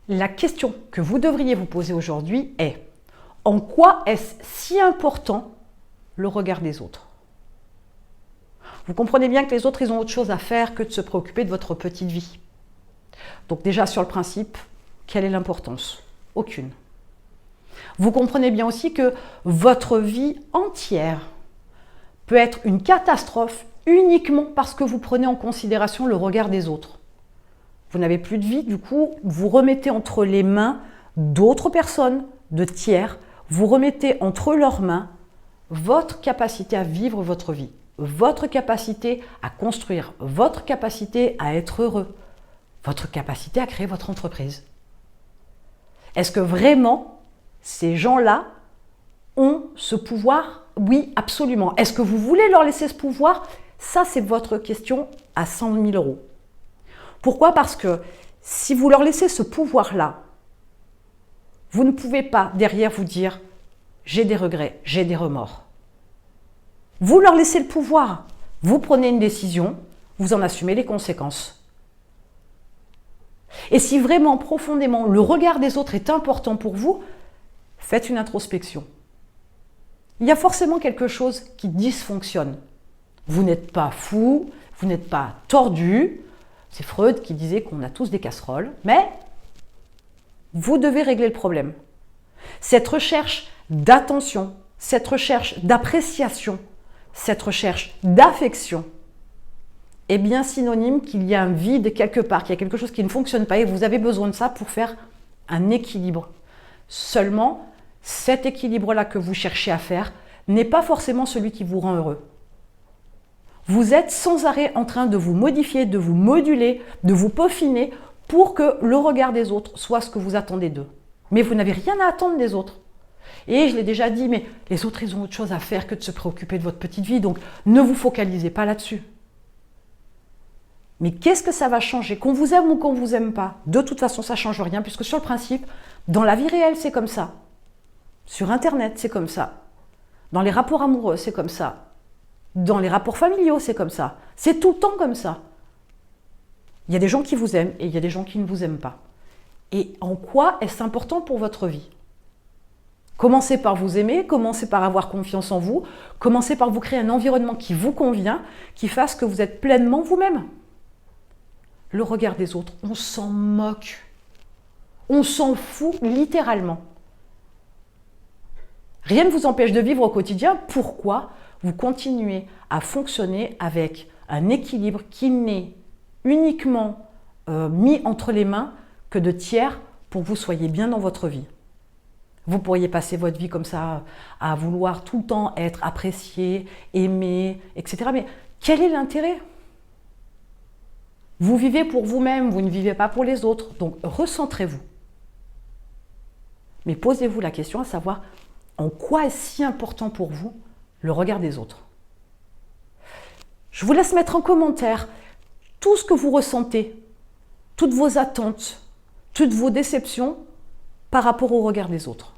La question que vous devriez vous poser aujourd'hui est: en quoi est-ce si important le regard des autres? Vous comprenez bien que les autres, ils ont autre chose à faire que de se préoccuper de votre petite vie. Donc déjà, sur le principe, quelle est l'importance? Aucune. Vous comprenez bien aussi que votre vie entière peut être une catastrophe uniquement parce que vous prenez en considération le regard des autres. Vous n'avez plus de vie, du coup, vous remettez entre les mains d'autres personnes, de tiers, vous remettez entre leurs mains votre capacité à vivre votre vie, votre capacité à construire, votre capacité à être heureux, votre capacité à créer votre entreprise. Est-ce que vraiment ces gens-là ont ce pouvoir? Oui, absolument. Est-ce que vous voulez leur laisser ce pouvoir? Ça, c'est votre question à 100 000 euros. Pourquoi? Parce que si vous leur laissez ce pouvoir-là, vous ne pouvez pas derrière vous dire « j'ai des regrets, j'ai des remords ». Vous leur laissez le pouvoir, vous prenez une décision, vous en assumez les conséquences. Et si vraiment profondément le regard des autres est important pour vous, faites une introspection. Il y a forcément quelque chose qui dysfonctionne. Vous n'êtes pas fou, vous n'êtes pas tordu. C'est Freud qui disait qu'on a tous des casseroles, mais vous devez régler le problème. Cette recherche d'attention, cette recherche d'appréciation, cette recherche d'affection est bien synonyme qu'il y a un vide quelque part, qu'il y a quelque chose qui ne fonctionne pas et vous avez besoin de ça pour faire un équilibre. Seulement, cet équilibre-là que vous cherchez à faire n'est pas forcément celui qui vous rend heureux. Vous êtes sans arrêt en train de vous modifier, de vous moduler, de vous peaufiner pour que le regard des autres soit ce que vous attendez d'eux. Mais vous n'avez rien à attendre des autres. Et je l'ai déjà dit, mais les autres, ils ont autre chose à faire que de se préoccuper de votre petite vie, donc ne vous focalisez pas là-dessus. Mais qu'est-ce que ça va changer? Qu'on vous aime ou qu'on ne vous aime pas? De toute façon, ça ne change rien, puisque sur le principe, dans la vie réelle, c'est comme ça. Sur Internet, c'est comme ça. Dans les rapports amoureux, c'est comme ça. Dans les rapports familiaux, c'est comme ça. C'est tout le temps comme ça. Il y a des gens qui vous aiment et il y a des gens qui ne vous aiment pas. Et en quoi est-ce important pour votre vie? Commencez par vous aimer, commencez par avoir confiance en vous, commencez par vous créer un environnement qui vous convient, qui fasse que vous êtes pleinement vous-même. Le regard des autres, on s'en moque. On s'en fout littéralement. Rien ne vous empêche de vivre au quotidien. Pourquoi vous continuez à fonctionner avec un équilibre qui n'est uniquement mis entre les mains que de tiers pour que vous soyez bien dans votre vie? Vous pourriez passer votre vie comme ça à vouloir tout le temps être apprécié, aimé, etc. Mais quel est l'intérêt? Vous vivez pour vous-même, vous ne vivez pas pour les autres. Donc recentrez-vous. Mais posez-vous la question à savoir en quoi est-ce si important pour vous le regard des autres. Je vous laisse mettre en commentaire tout ce que vous ressentez, toutes vos attentes, toutes vos déceptions par rapport au regard des autres.